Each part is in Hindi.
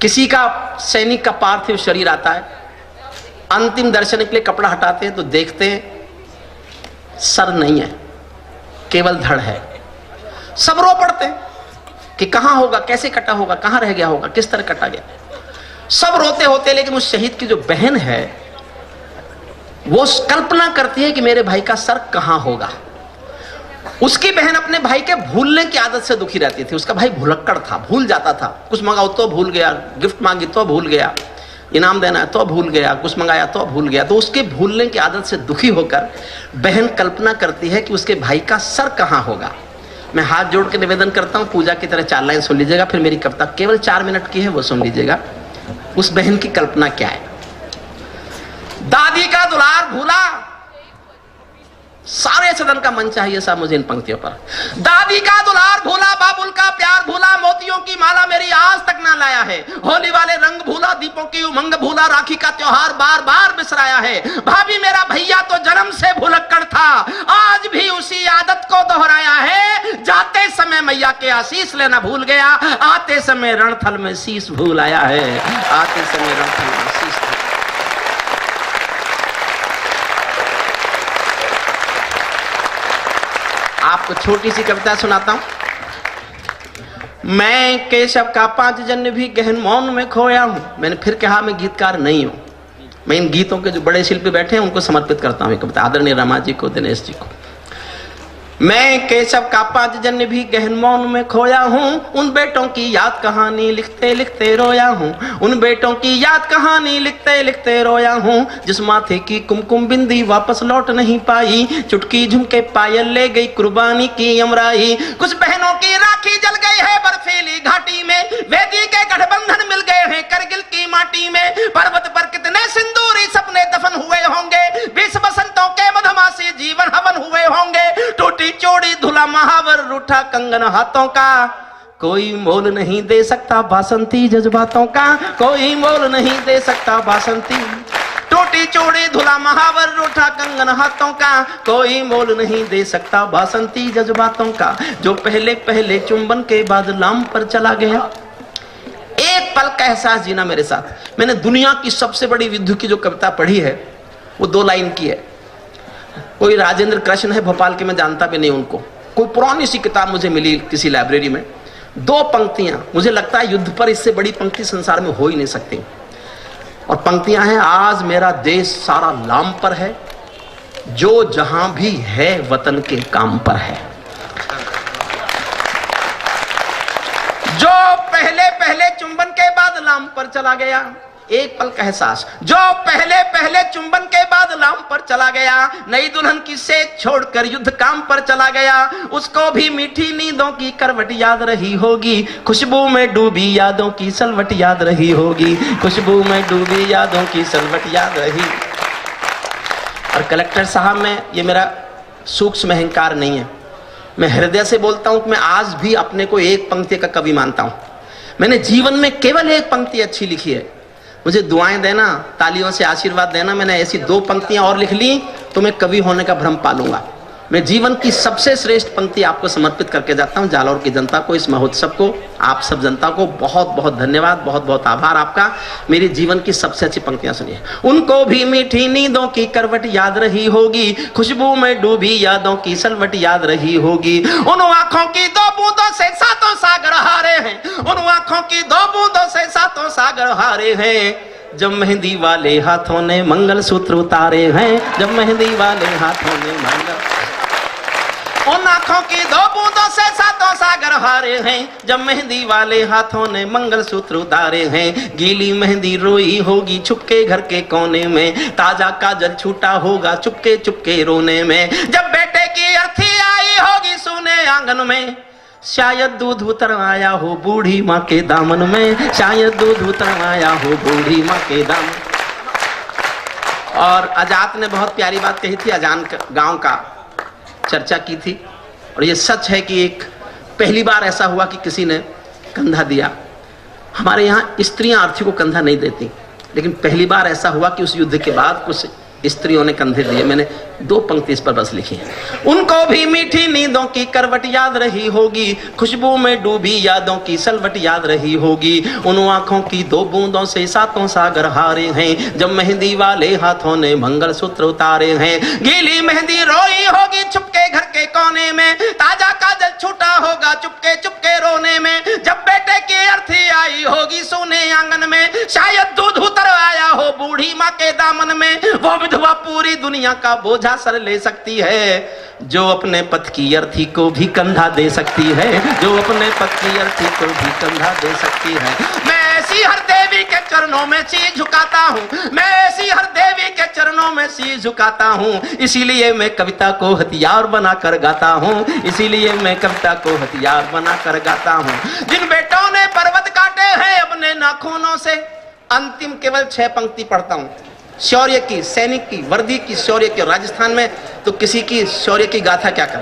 किसी का सैनिक का पार्थिव शरीर आता है, अंतिम दर्शन के लिए कपड़ा हटाते हैं तो देखते हैं सर नहीं है, केवल धड़ है। सब रो पड़ते हैं कि कहां होगा, कैसे कटा होगा, कहां रह गया होगा, किस तरह कटा गया। सब रोते होते, लेकिन उस शहीद की जो बहन है वो कल्पना करती है कि मेरे भाई का सर कहां होगा। उसकी बहन अपने भाई के भूलने की आदत से दुखी रहती थी। उसका भाई भुलक्कड़ था, भूल जाता था। कुछ मंगाओ तो भूल गया, गिफ्ट मांगी तो भूल गया, इनाम देना है तो भूल गया, कुछ मंगाया तो भूल गया। तो उसके भूलने की आदत से दुखी होकर बहन कल्पना करती है कि उसके भाई का सर कहां होगा। मैं हाथ जोड़ के निवेदन करता हूं, पूजा की तरह 4 लाइन सुन लीजिएगा, फिर मेरी कविता केवल 4 मिनट की है, वो सुन लीजिएगा। उस बहन की कल्पना क्या है। दादी का दुलार भूला, सारे सदन का मन चाहिए साहब मुझे इन पंक्तियों पर। दादी का दुलार भूला, बाबुल का प्यार भूला, मोतियों की माला मेरी आज तक ना लाया है। होली वाले रंग भूला, दीपों की उमंग भूला, राखी का त्योहार बार बार बिसराया है। भाभी मेरा भैया तो जन्म से भुलक्कड़ था, आज भी उसी आदत को दोहराया है। जाते समय मैया के आशीष लेना भूल गया, आते समय रणथल में शीश भूल आया है। आते समय रणथल में शीश। आपको छोटी सी कविता सुनाता हूं। मैं केशव का 5 जन्म भी गहन मौन में खोया हूं। मैंने फिर कहा मैं गीतकार नहीं हूं, मैं इन गीतों के जो बड़े शिल्पी बैठे हैं उनको समर्पित करता हूं कविता, आदरणीय रमा जी को, दिनेश जी को। मैं केशव का 5 जन्म भी गहन मौन में खोया हूं, उन बेटों की याद कहानी लिखते लिखते रोया हूं। उन बेटों की याद कहानी लिखते लिखते रोया हूं, जिस माथे की कुमकुम बिंदी वापस लौट नहीं पाई। चुटकी झुमके पायल ले गई कुर्बानी की अमराई। कुछ बहनों की राखी जल गई है बर्फीली घाटी में, वेदी के गठबंधन मिल गए हैं करगिल की माटी में। पर्वत पर कितने सिंदूरी सपने दफन हुए होंगे, 20 बसंतों के मधुमासी जीवन हवन हुए होंगे। टूटी चोड़ी धुला महावर रूठा कंगन हाथों का, कोई मोल नहीं दे सकता बासंती जज्बातों का, कोई मोल नहीं दे सकता बासंती। टूटी चोड़ी धुला महावर रूठा कंगन हाथों का, कोई मोल नहीं दे सकता बासंती जज्बातों का। जो पहले पहले चुंबन के बाद लाम पर चला गया, एक पल का एहसास जीना मेरे साथ। मैंने दुनिया की सबसे बड़ी विद्युत की जो कविता पढ़ी है वो 2 लाइन की है। कोई राजेंद्र कृष्ण है भोपाल के, मैं जानता भी नहीं उनको। कोई पुरानी सी किताब मुझे मिली किसी लाइब्रेरी में, 2 पंक्तियां। मुझे लगता है युद्ध पर इससे बड़ी पंक्ति संसार में हो ही नहीं सकती। और पंक्तियां हैं, आज मेरा देश सारा लाम पर है, जो जहां भी है वतन के काम पर है। जो पहले पहले चुंबन के बाद लाम पर चला गया, एक पल का एहसास। जो पहले पहले चुंबन के बाद लाम पर चला गया, नई दुल्हन की सेज छोड़कर युद्ध काम पर चला गया। उसको भी मीठी नींदों की करवट याद रही होगी, खुशबू में डूबी यादों की सलवट याद रही होगी, खुशबू में डूबी यादों की सलवट याद रही। और कलेक्टर साहब, में ये मेरा सूक्ष्म अहंकार नहीं है, मैं हृदय से बोलता हूं कि मैं आज भी अपने को एक पंक्ति का कवि मानता हूं। मैंने जीवन में केवल एक पंक्ति अच्छी लिखी है। मुझे दुआएं देना, तालियों से आशीर्वाद देना। मैंने ऐसी 2 पंक्तियां और लिख ली तो मैं कवि होने का भ्रम पालूंगा। मैं जीवन की सबसे श्रेष्ठ पंक्ति आपको समर्पित करके जाता हूं, जालौर की जनता को, इस महोत्सव को, आप सब जनता को बहुत बहुत धन्यवाद, बहुत बहुत आभार आपका। मेरी जीवन की सबसे अच्छी पंक्तियां सुनिए। उनको भी मीठी नींदों की करवट याद रही होगी, खुशबू में डूबी यादों की सलवट याद रही होगी। उन आंखों की 2 बूंदों से 7 सागर हारे हैं, उन आंखों की 2 बूंदों से 7 सागर हारे हैं। जब मेहंदी वाले हाथों ने मंगल सूत्र उतारे हैं, जब मेहंदी वाले हाथों ने मंगल, उन आंखों की 2 बूंदों से 7 सागर हारे हैं, जब मेहंदी वाले हाथों ने मंगल सूत्र उतारे हैं। गीली मेहंदी रोई होगी छुपके घर के कोने में, ताजा काजल छूटा होगा चुपके चुपके रोने में। जब बेटे की अर्थी आई होगी सूने आंगन में, शायद दूध उतर आया हो बूढ़ी माँ के दामन में, शायद दूध उतर आया हो बूढ़ी माँ के दामन। और आजाद ने बहुत प्यारी बात कही थी, अजान गांव का चर्चा की थी। और ये सच है कि एक पहली बार ऐसा हुआ कि किसी ने कंधा दिया। हमारे यहाँ स्त्रियां अर्थी को कंधा नहीं देती, लेकिन पहली बार ऐसा हुआ कि उस युद्ध के बाद कुछ स्त्रियों ने कंधे दिए। मैंने 2 पंक्ति इस पर बस लिखी है। उनको भी मीठी नींदों की करवट याद रही होगी, खुशबू में डूबी यादों की सलवट याद रही होगी। उन आंखों की 2 बूंदों से 7 सागर हारे हैं, जब मेहंदी वाले हाथों ने मंगलसूत्र उतारे हैं। गीली मेहंदी रोई होगी छुपके घर के कोने में, ताजा काजल छूटा होगा चुपके चुपके रोने में। जब बेटे की अर्थी आई होगी सोने आंगन में, शायद दूध उतर आया हो बूढ़ी माँ के दामन में। वो विधवा पूरी दुनिया का बोझा सर ले सकती है, जो अपने पति की अर्थी को भी कंधा दे सकती है, जो अपने पति की अर्थी को भी कंधा दे सकती है। मैं ऐसी हर देवी के चरणों में शीश झुकाता हूँ, मैं ऐसी हर देवी के चरणों में शीश झुकाता हूँ। इसीलिए मैं कविता को हथियार बनाकर गाता हूँ, इसीलिए मैं कविता को हथियार बनाकर गाता हूँ। जिन बेटों ने पर्वत काटे हैं अपने नाखूनों से, अंतिम केवल 6 पंक्ति पढ़ता हूँ। शौर्य की, सैनिक की, वर्दी की शौर्य की। राजस्थान में तो किसी की शौर्य की गाथा क्या कर,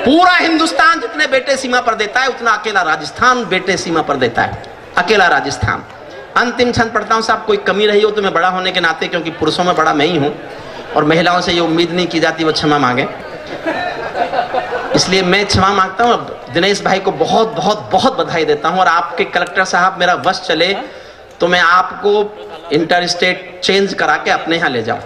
पूरा हिंदुस्तान जितने बेटे सीमा पर देता है उतना अकेला राजस्थान बेटे सीमा पर देता है, अकेला राजस्थान। अंतिम छंद पढ़ता हूँ साहब, कोई कमी रही हो तो मैं बड़ा होने के नाते, क्योंकि पुरुषों में बड़ा मैं ही हूँ और महिलाओं से ये उम्मीद नहीं की जाती वो क्षमा मांगे, इसलिए मैं क्षमा मांगता हूँ। दिनेश भाई को बहुत बहुत बहुत बधाई देता हूँ। और आपके कलेक्टर साहब मेरा वश चले तो मैं आपको इंटर स्टेट चेंज करा के अपने यहां ले जाऊं।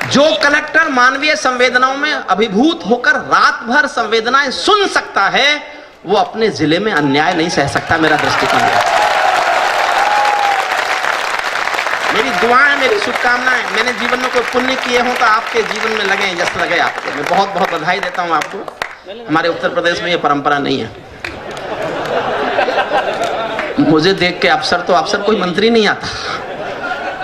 जो कलेक्टर मानवीय संवेदनाओं में अभिभूत होकर रात भर संवेदनाएं सुन सकता है, वो अपने जिले में अन्याय नहीं सह सकता। मेरा दृष्टिकोण है। मेरी दुआएं, मेरी शुभकामनाएं, मैंने जीवन में कोई पुण्य किए हों तो आपके जीवन में लगे, यश लगे आपको। मैं बहुत बहुत बधाई देता हूं आपको। हमारे उत्तर प्रदेश में ये परंपरा नहीं है। मुझे देख के अफसर कोई मंत्री नहीं आता,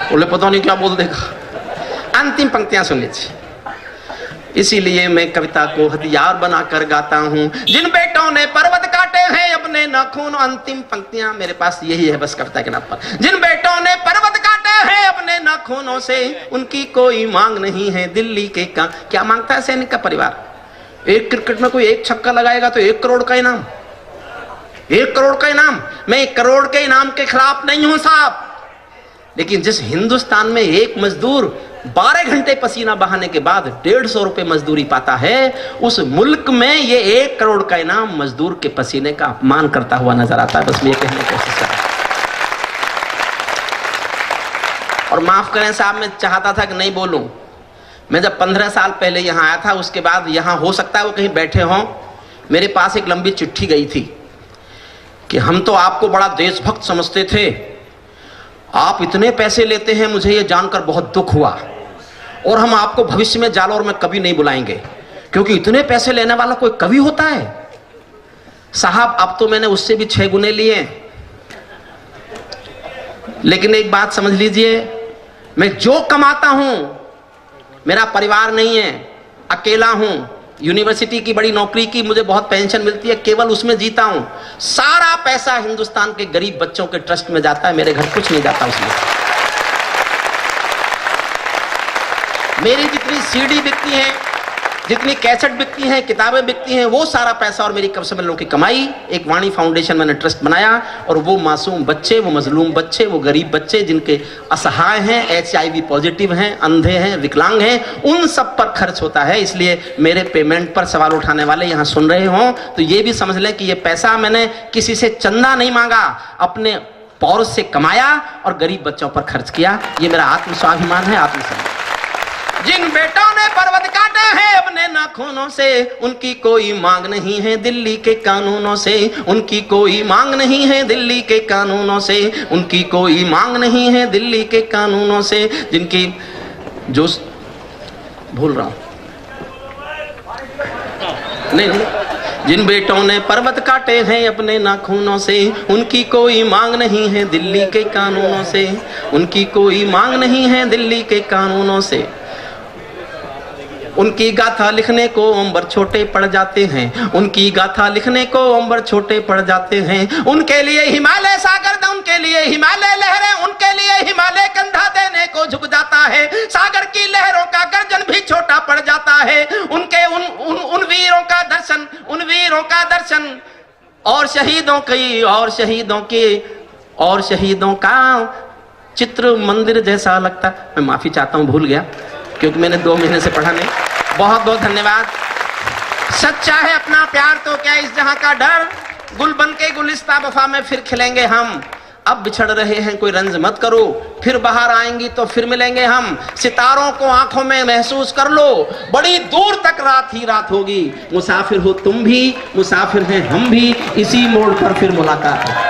बोले पता नहीं क्या बोल देगा। अंतिम पंक्तियां सुन लीजिए। इसीलिए मैं कविता को हथियार बनाकर गाता हूं, जिन बेटों ने पर्वत काटे हैं अपने नाखून। अंतिम पंक्तियां मेरे पास यही है बस कविता के नाम पर। जिन बेटों ने पर्वत काटे हैं अपने नाखूनों से, उनकी कोई मांग नहीं है दिल्ली के का। क्या मांगता है सैनिक का परिवार? एक क्रिकेट में कोई 1 छक्का लगाएगा तो 1 करोड़ का इनाम, 1 करोड़ का इनाम। मैं 1 करोड़ के इनाम के खिलाफ नहीं हूं साहब, लेकिन जिस हिंदुस्तान में एक मजदूर 12 घंटे पसीना बहाने के बाद 150 रुपए मजदूरी पाता है, उस मुल्क में ये 1 करोड़ का इनाम मजदूर के पसीने का अपमान करता हुआ नजर आता है। बस मैं ये कहने की कोशिश कर रहा हूं। और माफ करें साहब, मैं चाहता था कि नहीं बोलूं। मैं जब 15 साल पहले यहां आया था, उसके बाद यहां हो सकता है वो कहीं बैठे हों, मेरे पास एक लंबी चिट्ठी गई थी कि हम तो आपको बड़ा देशभक्त समझते थे, आप इतने पैसे लेते हैं, मुझे ये जानकर बहुत दुख हुआ, और हम आपको भविष्य में जालौर में कभी नहीं बुलाएंगे, क्योंकि इतने पैसे लेने वाला कोई कवि होता है। साहब अब तो मैंने उससे भी 6 गुने लिए। लेकिन एक बात समझ लीजिए, मैं जो कमाता हूं, मेरा परिवार नहीं है, अकेला हूं, यूनिवर्सिटी की बड़ी नौकरी की मुझे बहुत पेंशन मिलती है, केवल उसमें जीता हूं। सारा पैसा हिंदुस्तान के गरीब बच्चों के ट्रस्ट में जाता है, मेरे घर कुछ नहीं जाता उसमें। मेरी जितनी सीडी बिकती है, जितनी कैसेट बिकती हैं, किताबें बिकती हैं, वो सारा पैसा और मेरी कमसमलों की कमाई एक वाणी फाउंडेशन मैंने ट्रस्ट बनाया, और वो मासूम बच्चे, वो मजलूम बच्चे, वो गरीब बच्चे जिनके असहाय हैं, HIV पॉजिटिव हैं, अंधे हैं, विकलांग हैं, उन सब पर खर्च होता है। इसलिए मेरे पेमेंट पर सवाल उठाने वाले यहाँ सुन रहे हों तो ये भी समझ लें कि ये पैसा मैंने किसी से चंदा नहीं मांगा, अपने पौरुष से कमाया और गरीब बच्चों पर खर्च किया। ये मेरा आत्मस्वाभिमान है, आत्मसम्मान। जिन बेटों ने पर्वत काटे हैं अपने नाखूनों से, उनकी कोई मांग नहीं है दिल्ली के कानूनों से, उनकी कोई मांग नहीं है दिल्ली के कानूनों से, उनकी कोई मांग नहीं है दिल्ली के कानूनों से। जिनकी जो भूल रहा हूं, नहीं, जिन बेटों ने पर्वत काटे हैं अपने नाखूनों से, उनकी कोई मांग नहीं है दिल्ली के कानूनों से, उनकी कोई मांग नहीं है दिल्ली के कानूनों से। उनकी गाथा लिखने को अंबर छोटे पड़ जाते हैं, उनकी गाथा लिखने को अंबर छोटे पड़ जाते हैं। उनके लिए हिमालय सागर, उनके लिए हिमालय लहरें, उनके लिए हिमालय कंधा देने को झुक जाता है। सागर की लहरों का गर्जन भी छोटा पड़ जाता है। उनके उन वीरों का दर्शन, उन वीरों का दर्शन, और शहीदों की, और शहीदों की, और शहीदों का चित्र मंदिर जैसा लगता है। मैं माफी चाहता हूं, भूल गया क्योंकि मैंने 2 महीने से पढ़ा नहीं। बहुत बहुत धन्यवाद। सच्चा है अपना प्यार तो क्या इस जहां का डर, गुल बन के गुलिस्ता वफा में फिर खिलेंगे हम। अब बिछड़ रहे हैं कोई रंज मत करो, फिर बाहर आएंगी तो फिर मिलेंगे हम। सितारों को आंखों में महसूस कर लो, बड़ी दूर तक रात ही रात होगी। मुसाफिर हो तुम भी, मुसाफिर हैं हम भी, इसी मोड़ पर फिर मुलाकात है।